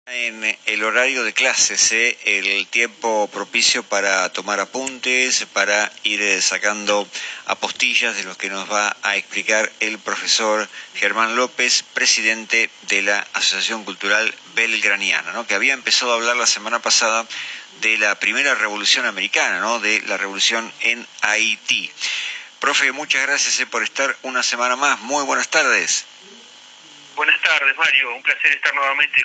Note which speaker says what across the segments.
Speaker 1: En el horario de clases, el tiempo propicio para tomar apuntes, para ir sacando apostillas de lo que nos va a explicar el profesor Germán López, presidente de la Asociación Cultural Belgraniana, ¿no? Que había empezado a hablar la semana pasada de la primera revolución americana, ¿no? De la revolución en Haití. Profe, muchas gracias por estar una semana más. Muy buenas tardes.
Speaker 2: Buenas tardes, Mario. Un placer estar nuevamente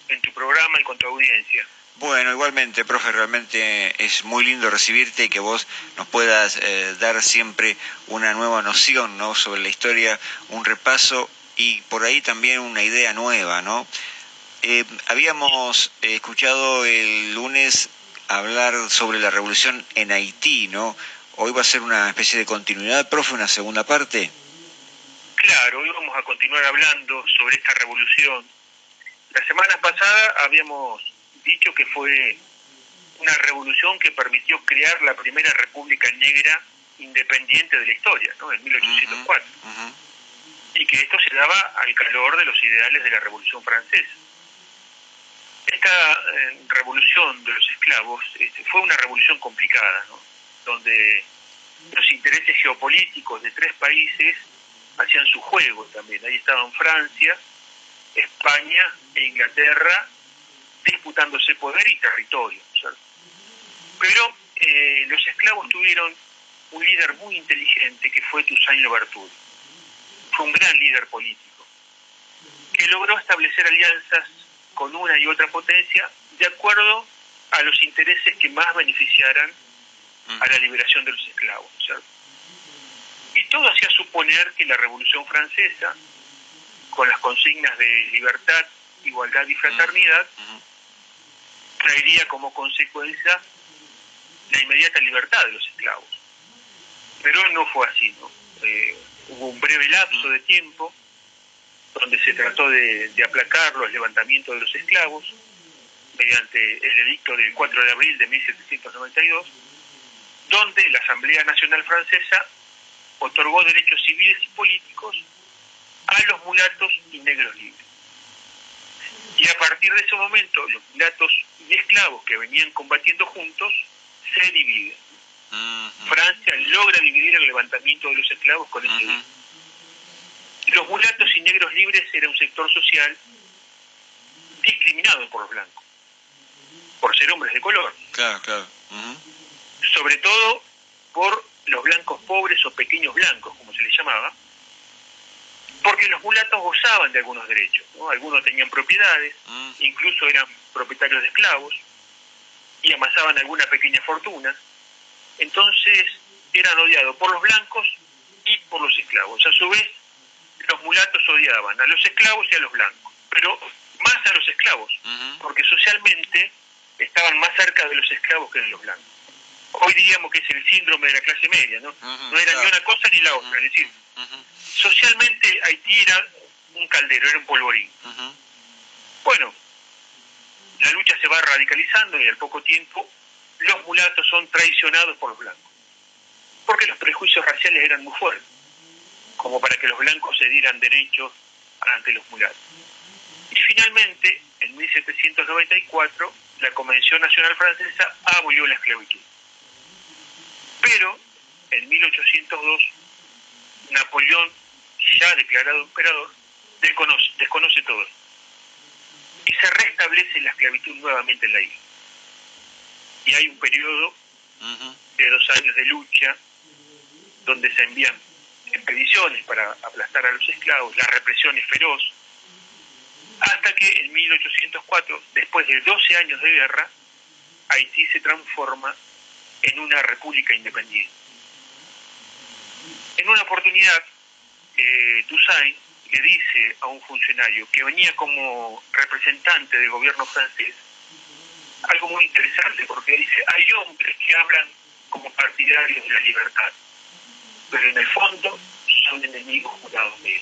Speaker 2: en tu programa y con tu audiencia.
Speaker 1: Bueno, igualmente, profe, realmente es muy lindo recibirte y que vos nos puedas dar siempre una nueva noción, ¿no?, sobre la historia, un repaso y por ahí también una idea nueva, ¿no? Habíamos escuchado el lunes hablar sobre la revolución en Haití, ¿no? Hoy va a ser una especie de continuidad, profe, una segunda parte.
Speaker 2: Claro, hoy vamos a continuar hablando sobre esta revolución. La semana pasada habíamos dicho que fue una revolución que permitió crear la primera república negra independiente de la historia, ¿no?, en 1804. Y que esto se daba al calor de los ideales de la Revolución Francesa. Esta revolución de los esclavos fue una revolución complicada, ¿no?, donde los intereses geopolíticos de tres países hacían su juego también. Ahí estaban Francia, España e Inglaterra disputándose poder y territorio, ¿cierto? Pero los esclavos tuvieron un líder muy inteligente que fue Toussaint Louverture. Fue un gran líder político que logró establecer alianzas con una y otra potencia de acuerdo a los intereses que más beneficiaran a la liberación de los esclavos, ¿cierto? Y todo hacía suponer que la Revolución Francesa, con las consignas de libertad, igualdad y fraternidad, traería como consecuencia la inmediata libertad de los esclavos. Pero no fue así, ¿no? Hubo un breve lapso de tiempo donde se trató de aplacar los levantamientos de los esclavos mediante el edicto del 4 de abril de 1792, donde la Asamblea Nacional Francesa otorgó derechos civiles y políticos a los mulatos y negros libres. Y a partir de ese momento, los mulatos y esclavos que venían combatiendo juntos se dividen. Francia logra dividir el levantamiento de los esclavos con ese edicto. Los mulatos y negros libres era un sector social discriminado por los blancos, por ser hombres de color.
Speaker 1: Claro.
Speaker 2: Sobre todo por los blancos pobres o pequeños blancos, como se les llamaba, porque los mulatos gozaban de algunos derechos, ¿no? Algunos tenían propiedades, incluso eran propietarios de esclavos y amasaban alguna pequeña fortuna. Entonces eran odiados por los blancos y por los esclavos. A su vez, los mulatos odiaban a los esclavos y a los blancos, pero más a los esclavos, porque socialmente estaban más cerca de los esclavos que de los blancos. Hoy diríamos que es el síndrome de la clase media, ¿no? No era ni una cosa ni la otra. Es decir, socialmente Haití era un caldero, era un polvorín. Bueno, la lucha se va radicalizando y al poco tiempo los mulatos son traicionados por los blancos, porque los prejuicios raciales eran muy fuertes, como para que los blancos se dieran derechos ante los mulatos. Y finalmente, en 1794, la Convención Nacional Francesa abolió la esclavitud. Pero en 1802, Napoleón, ya declarado emperador, desconoce todo y se restablece la esclavitud nuevamente en la isla. Y hay un periodo de 2 años de lucha donde se envían expediciones para aplastar a los esclavos, la represión es feroz, hasta que en 1804, después de 12 años de guerra, Haití se transforma en una república independiente. En una oportunidad, Toussaint le dice a un funcionario que venía como representante del gobierno francés algo muy interesante, porque dice, hay hombres que hablan como partidarios de la libertad, pero en el fondo son enemigos jurados de él.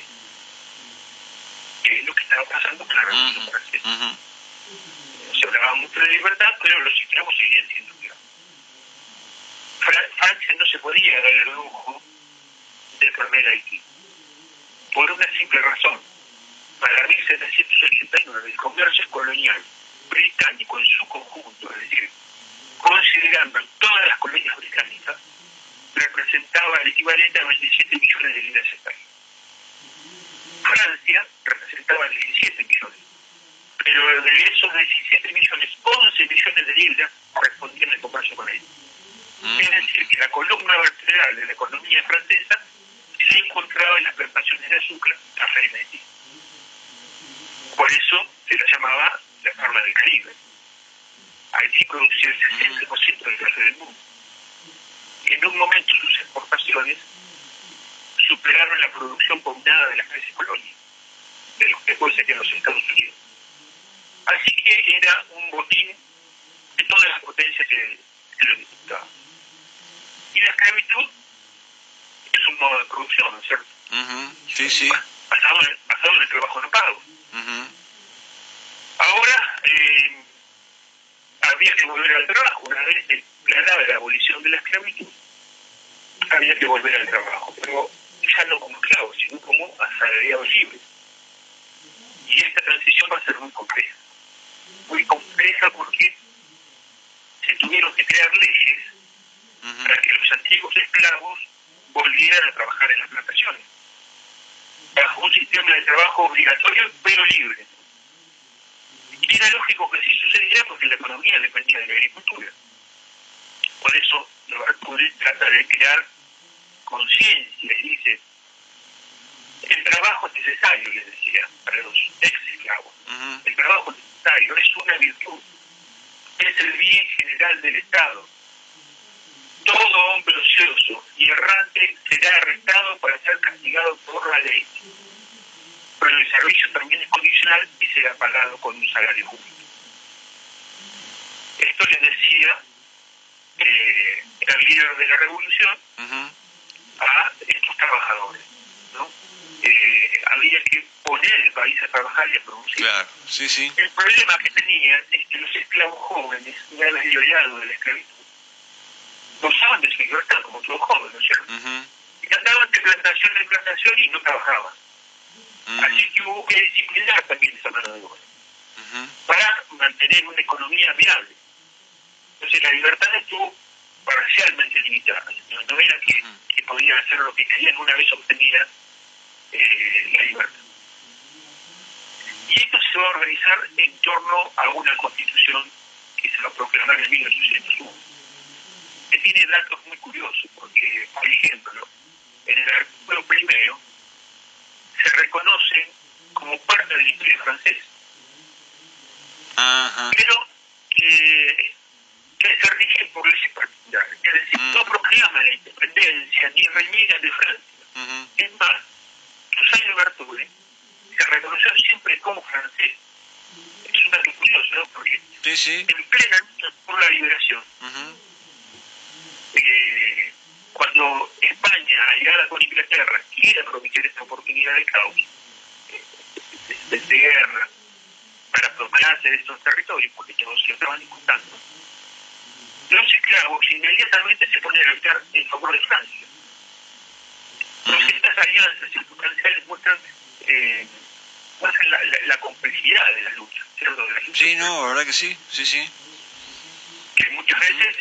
Speaker 2: Que es lo que estaba pasando con la Revolución Francesa. Se hablaba mucho de libertad, pero los esclavos seguían siendo esclavos. Francia no se podía dar el lujo de perder Haití, por una simple razón. Para 1789 el comercio es colonial británico en su conjunto, es decir, considerando todas las colonias británicas, representaba el equivalente a 27 millones de libras esterlinas. Francia representaba 17 millones, pero de esos 17 millones, 11 millones de libras correspondían al comercio con ellos. Es decir, que la columna vertebral de la economía francesa se encontraba en las plantaciones de azúcar, café y medicina. Por eso se la llamaba la perla del Caribe. Allí producía el 60% del café del mundo. En un momento sus exportaciones superaron la producción combinada de las 13 colonias, de los que después serían los Estados Unidos. Así que era un botín de todas las potencias que lo disputaban. Y la esclavitud es un modo de producción, ¿no es cierto?
Speaker 1: Sí, sí.
Speaker 2: Basado en el trabajo no pago. Ahora había que volver al trabajo. Una vez declarada la abolición de la esclavitud, había que volver al trabajo, pero ya no como esclavos, sino como asalariados libres. Y esta transición va a ser muy compleja. Muy compleja porque se tuvieron que crear leyes para que los antiguos esclavos volvieran a trabajar en las plantaciones, bajo un sistema de trabajo obligatorio pero libre. Y era lógico que así sucediera porque la economía dependía de la agricultura. Por eso Bartholdi trata de crear conciencia y dice: el trabajo es necesario, les decía, para los ex-esclavos. El trabajo es necesario, es una virtud, es el bien general del Estado. Todo hombre ocioso y errante será arrestado para ser castigado por la ley. Pero el servicio también es condicional y será pagado con un salario justo. Esto le decía el líder de la revolución a estos trabajadores, ¿no? Había que poner el país a trabajar y a producir.
Speaker 1: Claro, sí, sí.
Speaker 2: El problema que tenían es que los esclavos jóvenes, una vez liberado de la esclavitud, gozaban de su libertad como todos jóvenes, ¿no es cierto? Y andaban de plantación en plantación y no trabajaban. Así que hubo que disciplinar también esa mano de obra para mantener una economía viable. Entonces la libertad estuvo parcialmente limitada. No era que podían hacer lo que querían una vez obtenida la libertad. Y esto se va a organizar en torno a una constitución que se va a proclamar en 1801. Que tiene datos muy curiosos, porque, por ejemplo, en el artículo primero se reconocen como parte del imperio francés, pero que se rigen por leyes particulares. Es decir, no proclaman la independencia ni reniegan de Francia. Es más, Toussaint Louverture se reconoció siempre como francés. Es un dato curioso, ¿no? Porque en plena lucha por la liberación, cuando España, aliada con Inglaterra, quiere aprovechar esta oportunidad de caos, de guerra, para apropiarse de estos territorios, porque todos se lo estaban disputando, los esclavos inmediatamente se ponen a luchar en favor de Francia. Entonces estas alianzas circunstanciales muestran la complejidad de la lucha, ¿cierto? De la lucha,
Speaker 1: sí, no, la verdad que sí, sí.
Speaker 2: Que muchas veces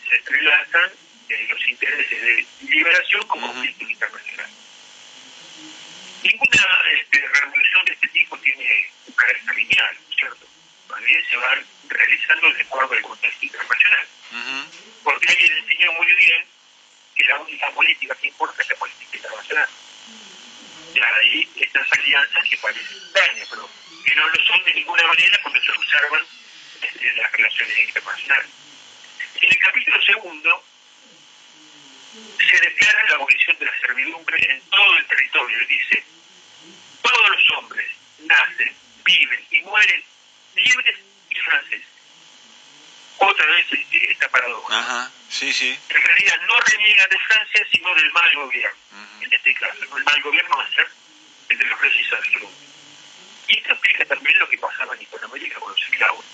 Speaker 2: se entrelazan los intereses de liberación con conflictos internacionales. Ninguna revolución de este tipo tiene un carácter lineal, ¿cierto? También se van realizando de acuerdo al contexto internacional. Porque alguien enseñó muy bien que la única política que importa es la política internacional. Y ahí estas alianzas que parecen extrañas, pero que no lo son de ninguna manera cuando se observan las relaciones internacionales. En el capítulo segundo se declara la abolición de la servidumbre en todo el territorio. Y dice: todos los hombres nacen, viven y mueren libres y franceses. Otra vez esta paradoja.
Speaker 1: Sí.
Speaker 2: En realidad no reniegan de Francia, sino del mal gobierno. En este caso, el mal gobierno va a ser el de los reyes absolutos. Y esto explica también lo que pasaba en Hispanoamérica con los esclavos,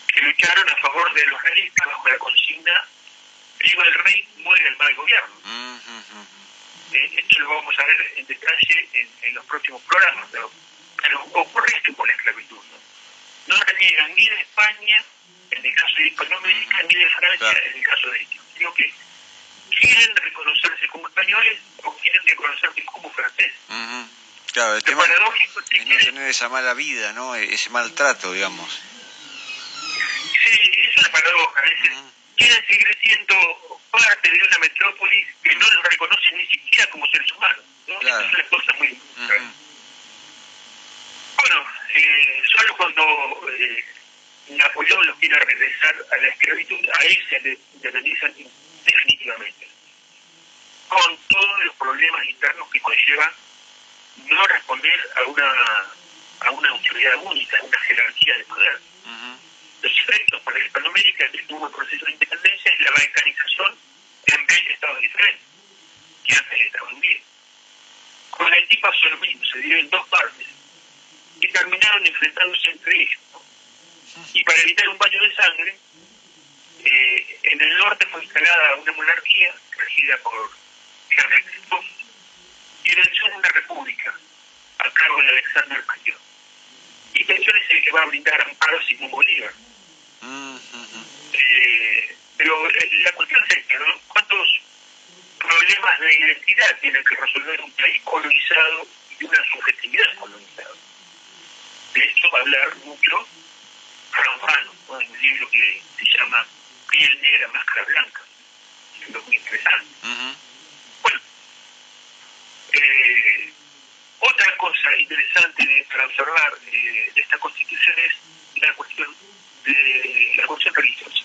Speaker 2: que lucharon a favor de los realistas bajo la consigna: viva el rey, muere el mal gobierno. Esto lo vamos a ver en detalle en los próximos programas, pero ocurre esto con la esclavitud, ¿no? no reniegan ni de España, en el caso de Hispanoamérica, ni de Francia, en el caso de Haití, sino que quieren reconocerse como españoles o quieren reconocerse como franceses.
Speaker 1: Claro, el tema
Speaker 2: paradójico
Speaker 1: es no tener esa mala vida, ¿no? Ese maltrato, digamos.
Speaker 2: Sí, es una paradoja. Quieren seguir siendo parte de una metrópolis que no los reconoce ni siquiera como seres humanos, ¿no?
Speaker 1: Claro.
Speaker 2: Es una cosa muy... Bueno, solo cuando Napoleón los quiere regresar a la esclavitud, ahí se independizan definitivamente, con todos los problemas internos que conlleva no responder a una autoridad única, a una jerarquía de poder. Los efectos para Hispanoamérica, que tuvo el proceso de independencia, es la balcanización en 20 estados diferentes, que antes estaban unidos. Con Haití pasó lo mismo, se dio en dos partes, y terminaron enfrentándose entre ellos, ¿no? Y para evitar un baño de sangre, en el norte fue instalada una monarquía regida por Henry II, y en el sur una república a cargo de Alexander Mayor. Y Pensión es el que va a brindar amparo a Simón Bolívar. Pero la cuestión es esta, ¿no? ¿Cuántos problemas de identidad tiene que resolver un país colonizado y una subjetividad colonizada? De esto va a hablar mucho Ramón, ¿no? En un libro que se llama Piel Negra, Máscara Blanca. Es un libro muy interesante. Bueno, otra cosa interesante para observar de esta Constitución es la cuestión religiosa.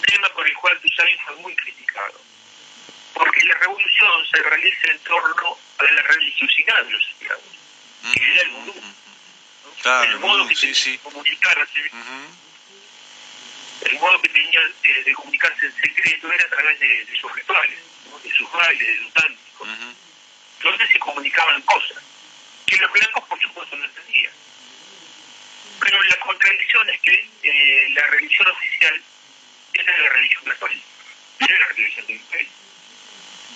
Speaker 2: Tema por el cual Toussaint fue muy criticado, porque la revolución se realiza en torno a la religiosidad de los esclavos, que era el vudú, ¿no?
Speaker 1: Claro,
Speaker 2: el modo que tenían de comunicarse, el modo que tenían de comunicarse en secreto era a través de sus rituales, ¿no? De sus bailes, de sus cánticos, donde se comunicaban cosas que los blancos por supuesto no entendían. Pero la contradicción es que la religión oficial era la religión católica, era la religión del imperio.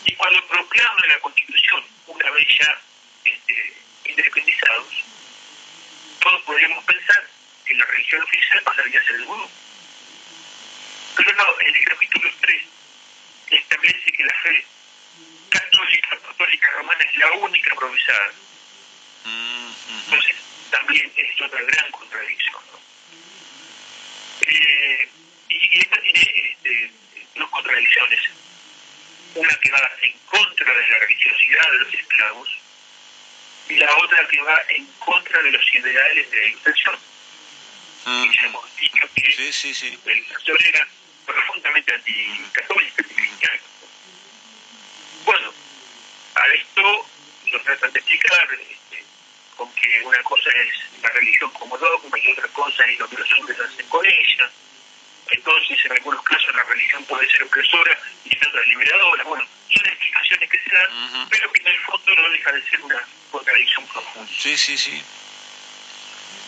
Speaker 2: Y cuando proclaman la Constitución, una vez ya independizados, todos podríamos pensar que la religión oficial pasaría a ser el vudú. Pero no, en el capítulo 3 establece que la fe católica, apostólica romana es la única profesada. Entonces, también es otra gran contradicción, ¿no? Y esta tiene dos contradicciones. Una que va en contra de la religiosidad de los esclavos y la otra que va en contra de los ideales de la Ilustración. Y ya hemos dicho que la Ilustración era profundamente anticatólica, anticristiana. Bueno, a esto lo tratan de explicar con que una cosa es la religión como dogma y otra cosa es lo que los hombres hacen con ella. Entonces, en algunos casos la religión puede ser opresora y en otras liberadora. Bueno, son explicaciones que se dan, pero que en el fondo no deja de ser una contradicción profunda.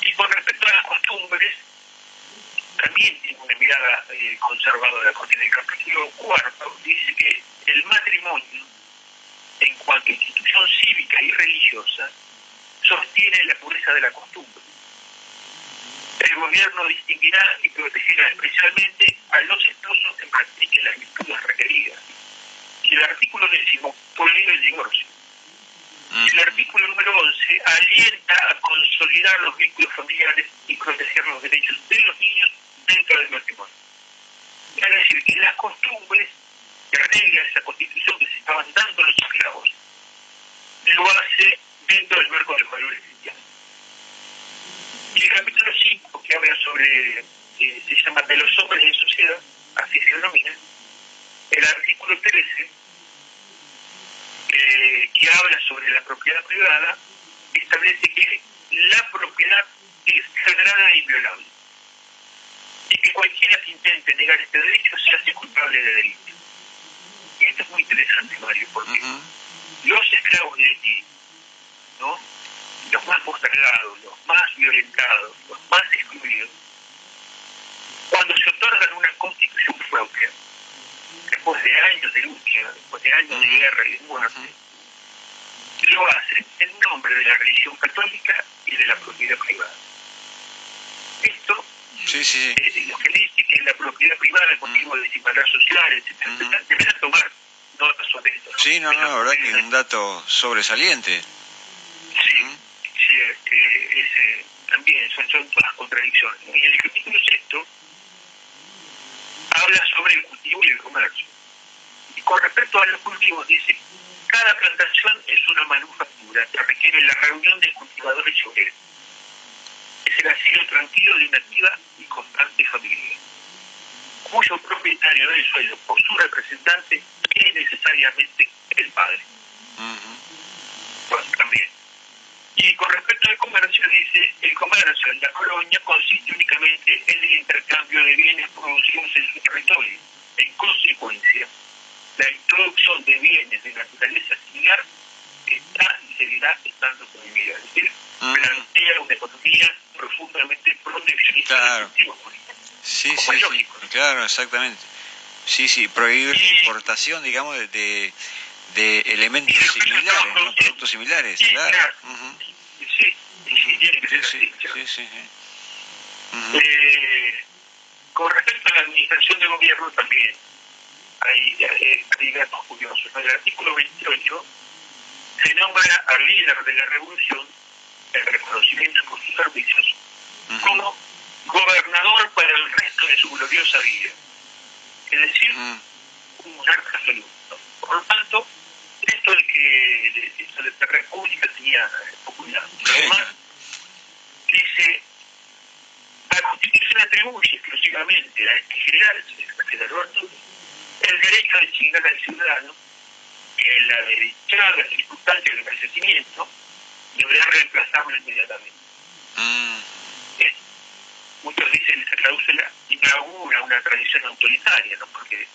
Speaker 2: Y con respecto a las costumbres, también tiene una mirada conservadora, porque en el capítulo 4 dice que el matrimonio, en cuanto a institución cívica y religiosa, sostiene la pureza de la costumbre. El gobierno distinguirá y protegerá especialmente a los esposos que practiquen las virtudes requeridas. Y el artículo 10 prohíbe el divorcio. Y el artículo número 11 alienta a consolidar los vínculos familiares y proteger los derechos de los niños dentro del matrimonio. Es decir, que las costumbres que arreglan esa constitución que se estaban dando los esclavos, lo hace dentro del marco de los valores cristianos. Y el capítulo 5, que habla sobre, se llama de los hombres en sociedad, así se denomina, el artículo 13, que habla sobre la propiedad privada, establece que la propiedad es sagrada e inviolable. Y que cualquiera que intente negar este derecho se hace culpable de delito. Y esto es muy interesante, Mario, porque los esclavos de Haití, ¿no? Los más postergados, los más violentados, los más excluidos, cuando se otorgan una constitución propia, después de años de lucha, después de años de guerra y de muerte, lo hacen en nombre de la religión católica y de la propiedad privada. Los que dicen que la propiedad privada es motivo de desigualdad social, etcétera, deberían tomar notas sobre esto, ¿no?
Speaker 1: Sí, no, la verdad que es un dato sobresaliente.
Speaker 2: Sí, también son todas contradicciones. Y en el capítulo sexto habla sobre el cultivo y el comercio. Y con respecto a los cultivos dice, cada plantación es una manufactura que requiere la reunión de cultivadores y obreros. Es el asilo tranquilo de una activa y constante familia, cuyo propietario del suelo, por su representante, es necesariamente el padre. Pues también. Y con respecto al comercio, dice, el comercio en la colonia consiste únicamente en el intercambio de bienes producidos en su territorio. En consecuencia, la introducción de bienes de naturaleza similar está y seguirá estando prohibida. Es decir, plantea una economía profundamente proteccionista del cultivo político.
Speaker 1: Sí, claro, exactamente. Sí, prohíbe la importación, digamos, de elementos similares, ¿no? Productos similares, claro. Sí.
Speaker 2: Con respecto a la administración de gobierno también hay datos curiosos. En el artículo 28 se nombra al líder de la revolución, el reconocimiento por sus servicios, como gobernador para el resto de su gloriosa vida. Es decir, un monarca absoluto. Por lo tanto, esto de que la república tenía popularidad. Además, dice, la Constitución atribuye exclusivamente a este general, el derecho a designar al ciudadano que en la derechada circunstancia del fallecimiento deberá reemplazarlo inmediatamente. Muchos dicen que esa cláusula inaugura una tradición autoritaria, ¿no? Porque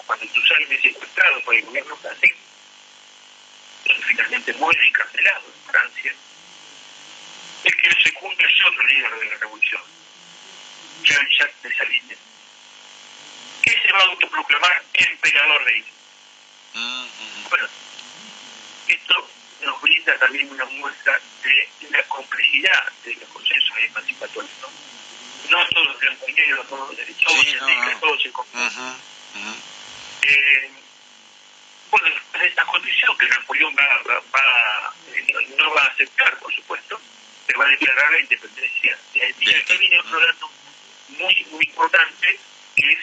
Speaker 2: cuando tú sales secuestrado por el gobierno francés, donde finalmente muere encarcelado en Francia, el que lo secunda es otro líder de la revolución, Jean-Jacques Dessalines, que se va a autoproclamar emperador de Haití. Bueno, esto nos brinda también una muestra de la complejidad de los procesos emancipatorios, ¿no? No todos blanco y negro, todos derechosos, todos se confunden. Bueno, después de esta condición que Napoleón no va a aceptar, por supuesto, se va a declarar la independencia de Haití. Y acá viene otro dato muy importante, que es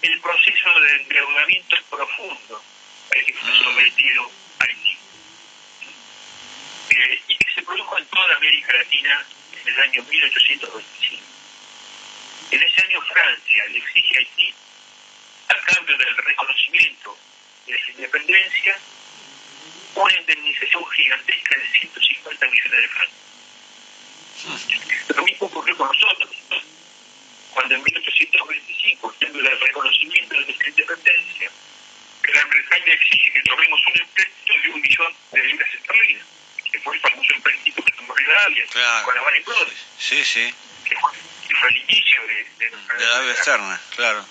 Speaker 2: el proceso de endeudamiento profundo al que fue sometido Haití. Y que se produjo en toda América Latina en el año 1825. En ese año Francia le exige a Haití, a cambio del reconocimiento de su independencia, una indemnización gigantesca de 150 millones de francos. Lo mismo ocurrió con nosotros, cuando en 1825, siendo el reconocimiento de nuestra independencia, Gran Bretaña exige que tomemos un empréstito de 1 millón de libras esterlinas, que fue el famoso empréstito que tomó Rivadavia con la Lehman Brothers. Que fue el inicio de
Speaker 1: la deuda externa, claro.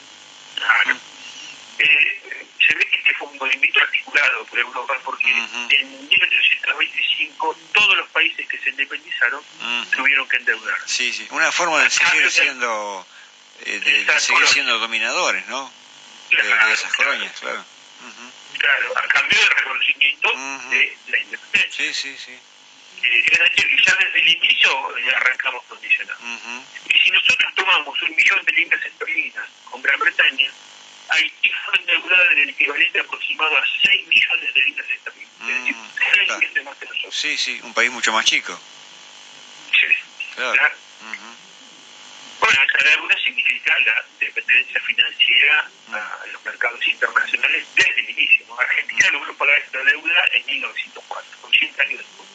Speaker 2: Se ve que este fue un movimiento articulado por Europa, porque en 1825 todos los países que se independizaron tuvieron que endeudar.
Speaker 1: Una forma de seguir siendo dominadores, ¿no? De esas colonias, claro.
Speaker 2: Claro, a cambio del reconocimiento de la independencia. Es decir, que ya desde el inicio arrancamos condicionados. Y si nosotros tomamos 1 millón de libras esterlinas con Gran Bretaña, Haití fue endeudada en el equivalente aproximado a 6 millones de libras esterlinas. Es decir, 6 veces más que nosotros.
Speaker 1: Un país mucho más chico.
Speaker 2: Claro. Bueno, esa deuda significa la dependencia financiera a los mercados internacionales desde el inicio, ¿no? Argentina logró pagar esta deuda en 1904, 80 años después.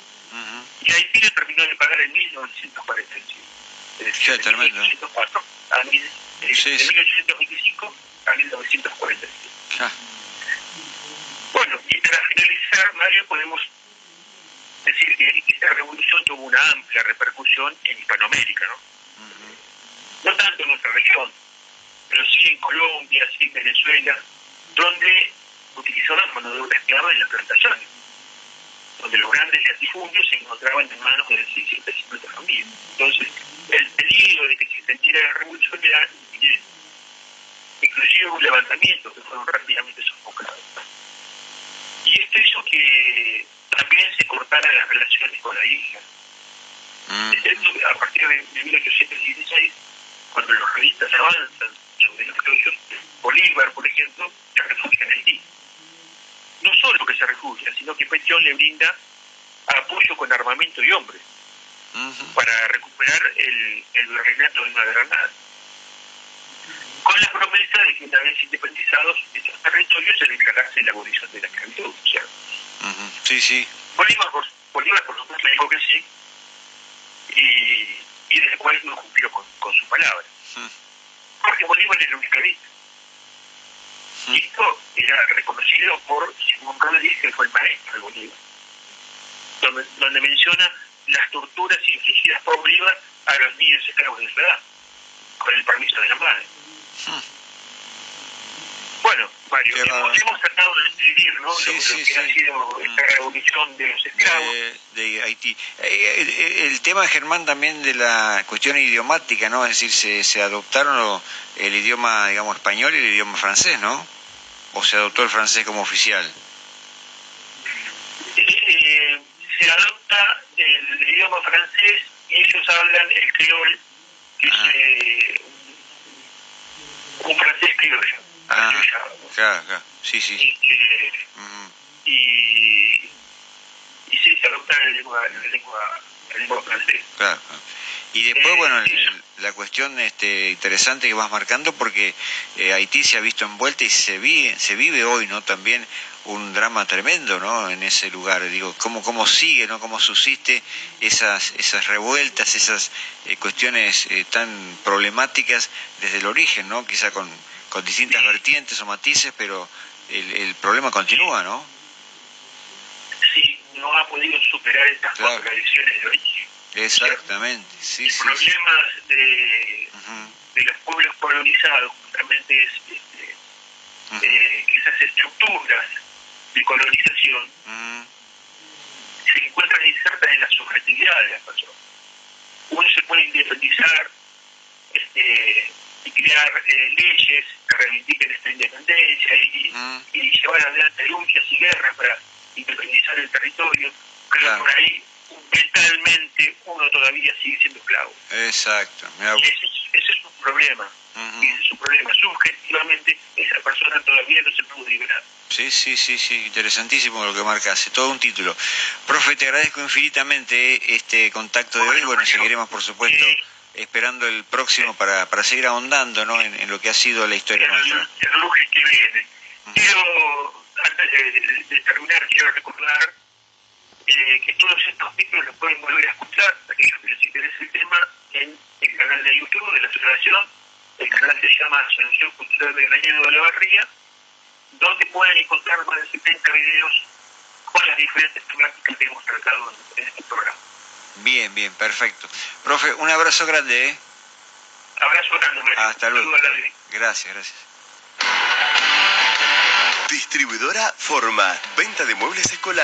Speaker 2: Y Haití le terminó de pagar en 1945. Es decir, de 1904 a 1825 a 1945. Bueno, y para finalizar, Mario, podemos decir que esta revolución tuvo una amplia repercusión en Hispanoamérica, ¿no? No tanto en nuestra región, pero sí en Colombia, sí en Venezuela, donde utilizaban mano de obra esclava en las plantaciones, donde los grandes latifundios se encontraban en manos de 650 familias. Entonces, el peligro de que se extendiera la revolución asentamientos que fueron rápidamente sofocados. Y esto hizo que también se cortaran las relaciones con la isla. A partir de 1816, cuando los realistas avanzan sobre los criollos, Bolívar, por ejemplo, se refugia en Haití. No solo que se refugia, sino que Petion le brinda apoyo con armamento y hombres para recuperar el virreinato de Nueva Granada, con la promesa de que una vez independizados estos territorios se declarase la abolición de la esclavitud. O sea,
Speaker 1: sí, sí.
Speaker 2: Bolívar, por supuesto, le dijo que sí, y después no cumplió con su palabra. Porque Bolívar era un esclavista. Y esto era reconocido por Simón Rodríguez, que fue el maestro de Bolívar, donde menciona las torturas infligidas por Bolívar a los niños esclavos de su edad, con el permiso de la madre. Bueno, Mario, hemos tratado de describir, ¿no?
Speaker 1: Sí,
Speaker 2: lo
Speaker 1: sí,
Speaker 2: que ha sido esta revolución de los esclavos.
Speaker 1: De Haití. El tema, Germán, también de la cuestión idiomática, ¿no? Es decir, se adoptaron el idioma, digamos, español y el idioma francés, ¿no? ¿O se adoptó el francés como oficial?
Speaker 2: Se adopta el idioma francés y ellos hablan el creol, que es un francés criollo.
Speaker 1: Claro, sí, sí.
Speaker 2: Y sí, se adopta la lengua francesa.
Speaker 1: Claro. Y después, bueno, la cuestión interesante que vas marcando, porque Haití se ha visto envuelta y se vive hoy, ¿no? También un drama tremendo, ¿no? En ese lugar. Digo, cómo sigue, ¿no? Cómo subsiste esas revueltas, esas cuestiones tan problemáticas desde el origen, ¿no? Quizá con distintas vertientes o matices, pero el problema continúa, ¿no?
Speaker 2: Sí, no ha podido superar estas contradicciones de origen.
Speaker 1: Exactamente, sí, sí.
Speaker 2: El problema de los pueblos colonizados justamente es que esas estructuras de colonización se encuentran insertas en la subjetividad de las personas. Uno se puede independizar y crear leyes que reivindiquen esta independencia y llevar adelante luchas y guerras para independizar el territorio, pero por ahí mentalmente uno todavía sigue siendo esclavo.
Speaker 1: Exacto.
Speaker 2: Y ese es un problema. Y ese es un problema. Subjetivamente esa persona todavía no se pudo liberar.
Speaker 1: Sí, interesantísimo lo que marcas, todo un título. Profe, te agradezco infinitamente este contacto de hoy. Bueno, seguiremos, por supuesto, esperando el próximo para seguir ahondando, ¿no? en lo que ha sido la historia nuestra.
Speaker 2: El lunes que viene. Quiero, antes de terminar, quiero recordar que todos estos títulos los pueden volver a escuchar, aquellos que les interese el tema, en el canal de YouTube de la Asociación. El canal se llama Asociación Cultural de Grañero de la Barría, donde pueden encontrar más de 70 videos con las diferentes temáticas que hemos tratado en este programa.
Speaker 1: Bien, perfecto. Profe, un abrazo grande,
Speaker 2: Abrazo grande, Mario.
Speaker 1: Hasta luego. Gracias.
Speaker 3: Distribuidora Forma, venta de muebles escolares.